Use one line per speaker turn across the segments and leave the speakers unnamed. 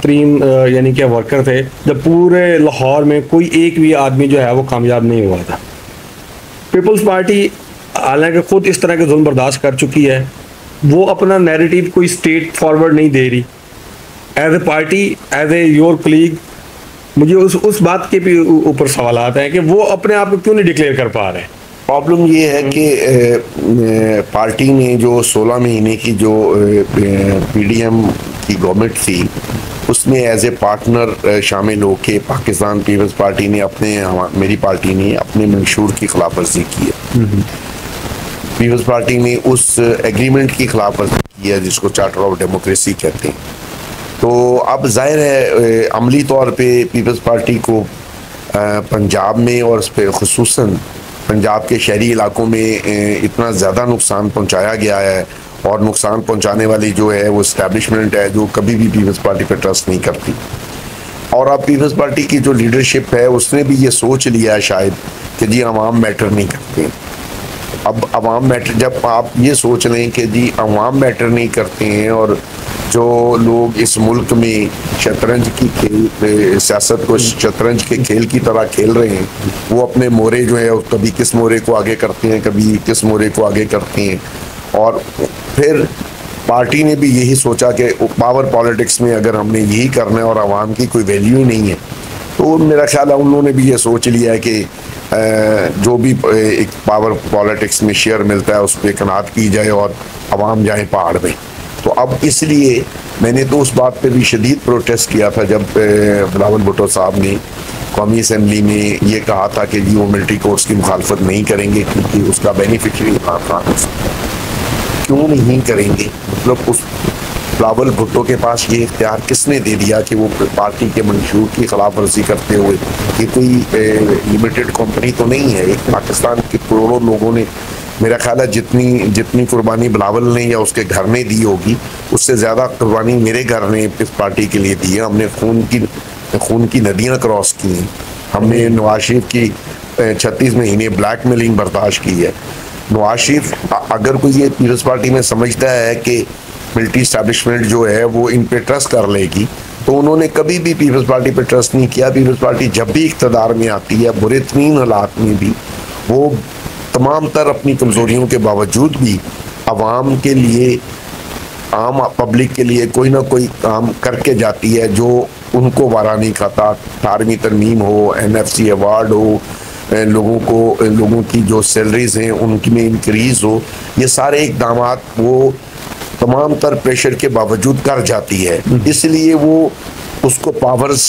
तरीन यानी कि वर्कर थे, जब पूरे लाहौर में कोई एक भी आदमी जो है वो कामयाब नहीं हुआ था। पीपल्स पार्टी हालांकि खुद इस तरह के जुल्म बर्दाश्त कर चुकी है, वो अपना नैरेटिव कोई स्ट्रेट फॉरवर्ड नहीं दे रही। As a party, as a your colleague, मुझे उस बात के भी ऊपर सवालात हैं कि वो अपने आप को क्यों नहीं डिक्लेयर कर पा रहे हैं।
प्रॉब्लम ये है कि पार्टी ने जो 16 महीने की जो पीडीएम की गवर्नमेंट थी, उसमें एज ए पार्टनर शामिल होके पाकिस्तान पीपल्स पार्टी ने मेरी पार्टी ने अपने मंशूर की खिलाफ वर्जी की है। पीपल्स पार्टी ने उस एग्रीमेंट की खिलाफ वर्जी की है जिसको चार्टर ऑफ डेमोक्रेसी कहते हैं। तो अब जाहिर है अमली तौर पे पीपल्स पार्टी को पंजाब में और खुसूसन पंजाब के शहरी इलाकों में इतना ज़्यादा नुकसान पहुंचाया गया है, और नुकसान पहुंचाने वाली जो है वो इस्टेब्लिशमेंट है जो कभी भी पीपल्स पार्टी पर ट्रस्ट नहीं करती। और अब पीपल्स पार्टी की जो लीडरशिप है उसने भी ये सोच लिया है शायद कि जी अवाम मैटर नहीं करते। अब अवाम मैटर, जब आप ये सोच लें कि जी अवाम मैटर नहीं करते हैं और जो लोग इस मुल्क में शतरंज की सियासत को शतरंज के खेल की तरह खेल रहे हैं, वो अपने मोरे जो है कभी किस मोरे को आगे करते हैं, कभी किस मोरे को आगे करते हैं। और फिर पार्टी ने भी यही सोचा कि पावर पॉलिटिक्स में अगर हमने यही करना है और आवाम की कोई वैल्यू ही नहीं है, तो मेरा ख्याल है उन्होंने भी ये सोच लिया है कि जो भी एक पावर पॉलिटिक्स में शेयर मिलता है उस पर कनात की जाए और आवाम जाए पहाड़ में। तो अब इसलिए मैंने तो उस बात पे भी शदीद प्रोटेस्ट किया था जब बिलावल भुट्टो साहब ने कौमी असम्बली में ये कहा था कि जी वो मिलिट्री कोर्ट्स की मुखालफत नहीं करेंगे क्योंकि उसका बेनिफिशरी क्यों नहीं करेंगे। मतलब उस बिलावल भुट्टो के पास ये इख्तियार किसने दे दिया कि वो पार्टी के मंशूर की खिलाफ वर्जी करते हुए, ये कोई लिमिटेड कंपनी तो नहीं है, एक पाकिस्तान के करोड़ों लोगों ने, मेरा ख्याल है जितनी कुर्बानी बिलावल ने या उसके घर ने दी होगी उससे ज़्यादा कुर्बानी मेरे घर ने इस पार्टी के लिए दी है। हमने खून की नदियाँ क्रॉस की हैं, हमने नवाज शरीफ की 36 महीने ब्लैकमेलिंग बर्दाश्त की है। नवाज शरीफ अगर कोई ये पीपल्स पार्टी में समझता है कि मिलिट्री इस्टेब्लिशमेंट जो है वो इन पे ट्रस्ट कर लेगी, तो उन्होंने कभी भी पीपल्स पार्टी पे ट्रस्ट नहीं किया। पीपल्स पार्टी जब भी इक़्तिदार में आती है, बुरे तरीन हालात में भी, वो तमाम तर अपनी कमज़ोरियों के बावजूद भी आवाम के लिए, आम पब्लिक के लिए कोई ना कोई काम करके जाती है जो उनको वारा नहीं खाता। 18वीं तरमीम हो, NFC अवार्ड हो, लोगों की जो सैलरीज हैं उनकी में इंक्रीज़ हो, ये सारे इकदाम वो तमाम तर प्रेशर के बावजूद कर जाती है। इसलिए वो उसको पावर्स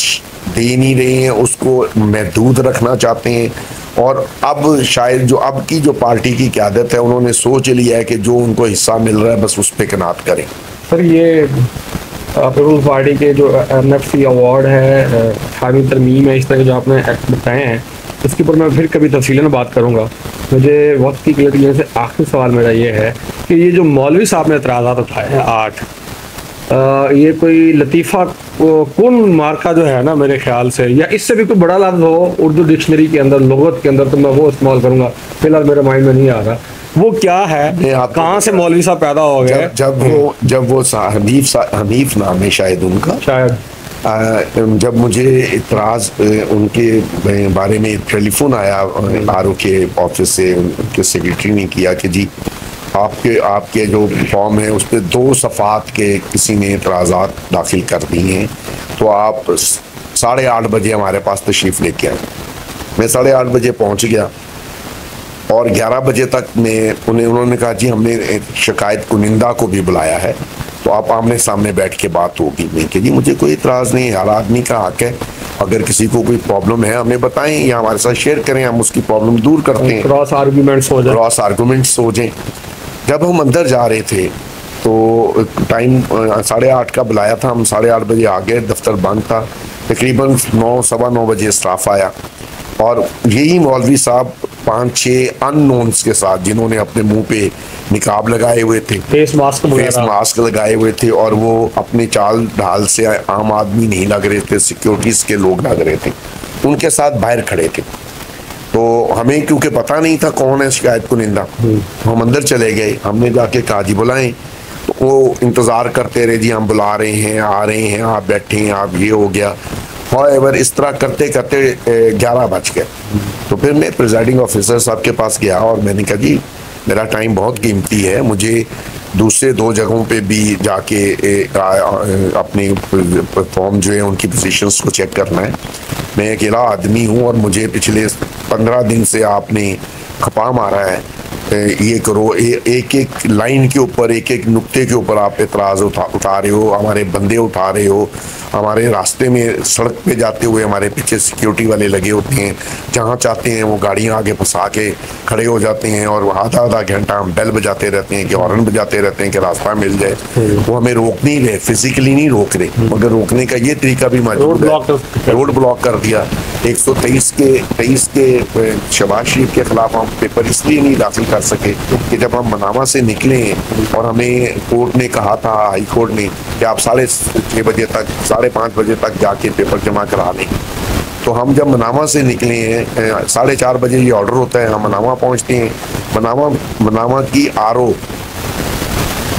दे नहीं रहे हैं, उसको महदूद रखना चाहते हैं। और अब शायद जो अब की जो पार्टी की क़यादत है, उन्होंने सोच लिया है कि जो उनको हिस्सा मिल रहा है बस उस पर कनात करें।
सर, ये पीपल्स पार्टी के जो NFC अवार्ड है, 18वीं तरमीम है, इस तरह के जो आपने एक्ट बताए हैं, इसके ऊपर मैं फिर कभी तफसीलन बात करूँगा। मुझे वक्त की किल्लत की वजह से आखिरी सवाल मेरा ये है कि ये जो मौलवी साहब ने एतराज़ात उठाए हैं 8, ये कोई लतीफ़ा कौन मार्का जो है ना, मेरे ख्याल से, या इससे भी कोई बड़ा लफ्ज़ हो उर्दू डिक्शनरी के अंदर, लुगत के अंदर, तो मैं वो इस्तेमाल करूँगा। फिलहाल मेरे माइंड में नहीं आ रहा वो क्या है, कहाँ से मौलवी साहब पैदा हो गए।
जब वो हनीफ नाम है शायद उनका, शायद जब मुझे इतराज़ उनके बारे में टेलीफोन आया RO के ऑफिस से, उनके सेक्रेटरी ने किया कि जी आपके जो फॉर्म है उस पर 2 सफ़ात के किसी ने इतराज़ात दाखिल कर दिए हैं, तो आप 8:30 बजे हमारे पास तशरीफ़ लेके आए। मैं 8:30 बजे पहुंच गया और 11 बजे तक उन्होंने कहा जी हमने शिकायत कुनिंदा को भी बुलाया है, तो आप आमने सामने बैठ के बात होगी। मैं कि जी मुझे कोई इतराज़ नहीं है, हर आदमी का हक है, अगर किसी को कोई प्रॉब्लम है हमें बताएं या हमारे साथ शेयर करें, हम उसकी प्रॉब्लम दूर करते हैं,
क्रॉस आर्गूमेंट्स
हो जाए। जब हम अंदर जा रहे थे तो टाइम 8:30 का बुलाया था, हम 8:30 बजे आ गए, दफ्तर बंद था। तकरीबन 9, सवा 9 बजे स्टाफ आया और यही मौलवी साहब 5-6 अननोन्स के साथ, जिन्होंने अपने मुंह पे निकाब लगाए हुए थे, फेस मास्क लगाए हुए थे, और वो अपने चाल ढाल से आम आदमी नहीं लग रहे थे, सिक्योरिटीज़ के लोग लग रहे थे, उनके साथ बाहर खड़े थे। तो हमें क्योंकि पता नहीं था कौन है शिकायत कुनिंदा, हम अंदर चले गए, हमने जाके काजी बुलाएं, तो वो इंतज़ार करते रहे, जी हम बुला रहे हैं, आ रहे हैं, आप बैठे हैं, आप ये हो गया। और इस तरह करते करते 11 बज गए। तो फिर मैं प्रिजाइडिंग ऑफिसर साहब के पास गया और मैंने कहा जी मेरा टाइम बहुत कीमती है, मुझे दूसरे 2 जगहों पे भी जाके अपने फॉर्म जो है उनकी पोजीशंस को चेक करना है। मैं अकेला आदमी हूँ और मुझे पिछले 15 दिन से आपने खपा मारा है, ये करो, एक एक लाइन के ऊपर, एक एक नुक्ते के ऊपर आप एतराज़ उठा रहे हो, हमारे बंदे उठा रहे हो, हमारे रास्ते में सड़क पे जाते हुए हमारे पीछे सिक्योरिटी वाले लगे होते हैं, जहाँ चाहते हैं वो गाड़ियाँ आगे फंसा के खड़े हो जाते हैं और आधा आधा घंटा हम बेल बजाते रहते हैं कि हॉर्न बजाते रहते हैं कि रास्ता मिल जाए। वो हमें रोक नहीं रहे, फिजिकली नहीं रोक रहे, मगर रोकने का ये तरीका भी मौजूद है। रोड ब्लॉक कर दिया। 123 के शहबाज शरीफ के खिलाफ हम पेपर इसलिए नहीं दाखिल कर सके कि जब हम मनामा से निकले और हमें कोर्ट ने कहा था, हाई कोर्ट ने, कि आप 6:30 बजे तक, 5:30 बजे तक जाके पेपर जमा करा लें। तो हम जब मनामा से निकले हैं, 4:30 बजे ये ऑर्डर होता है, हम मनामा पहुंचते हैं। मनामा की आरओ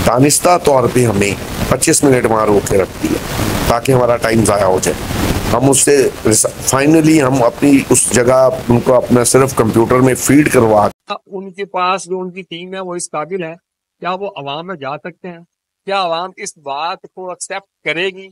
दानिस्ता तौर पे हमें 25 मिनट वहाँ रोक के रखती है ताकि हमारा टाइम ज़ाया हो जाए। हम उससे फाइनली हम अपनी उस जगह उनको अपना सिर्फ कंप्यूटर में फीड करवा,
उनके पास जो उनकी टीम है वो इस काबिल है, क्या वो अवाम में जा सकते हैं? क्या अवाम इस बात को एक्सेप्ट करेगी?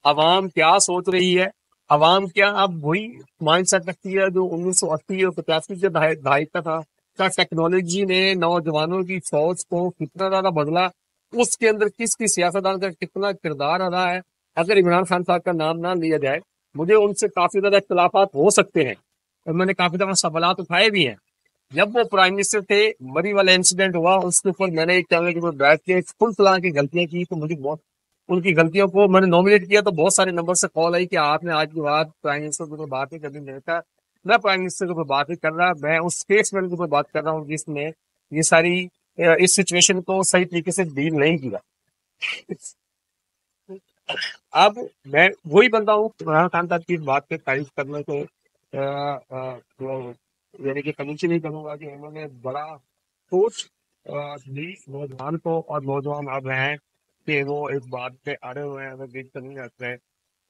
अवाम क्या सोच रही है? अवाम क्या अब वही माइंडसेट रखती है जो 1980 और 85 के दहाई का था? क्या टेक्नोलॉजी ने नौजवानों की सोच को कितना ज्यादा बदला? उसके अंदर किसकी सियासतदान का कितना किरदार अदा है? अगर इमरान खान साहब का नाम ना लिया जाए, मुझे उनसे काफी ज्यादा इख्तलाफात हो सकते हैं और मैंने काफी ज्यादा सवालात उठाए भी हैं। जब वो प्राइम मिनिस्टर थे, मरी वाला इंसिडेंट हुआ, उसके ऊपर मैंने एक चैनल के ऊपर बैठ के फुल फलां की गलतियां की, तो मुझे बहुत उनकी गलतियों को मैंने नॉमिनेट किया, तो बहुत सारे नंबर से कॉल आई कि आपने आज के बाद प्राइम मिनिस्टर के ऊपर बात नहीं करनी। मैंने कहा मैं प्राइम मिनिस्टर के ऊपर बात नहीं कर रहा, मैं उस स्टेट्समैन के ऊपर बात कर रहा हूँ जिसने ये सारी इस सिचुएशन को सही तरीके से डील नहीं किया। अब मैं वही बंदा हूँ, इमरान खान साहब की बात पे तारीफ करने को यानी कि कमीशन नहीं करूंगा कि उन्होंने बड़ा सोच दी नौजवान को, और नौजवान अब हैं कि वो इस बात पे अड़े हुए हैं, अगर देख कर नहीं जाते हैं।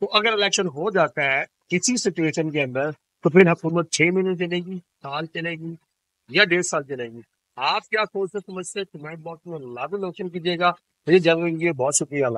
तो अगर इलेक्शन हो जाता है किसी सिचुएशन के अंदर, तो फिर हुकूमत 6 महीने चलेगी, साल चलेगी या 1.5 साल चलेगी? आप क्या सोचते समझते कमेंट बॉक्स में लाजमी मेंशन कीजिएगा। मुझे जानने के लिए बहुत शुक्रिया।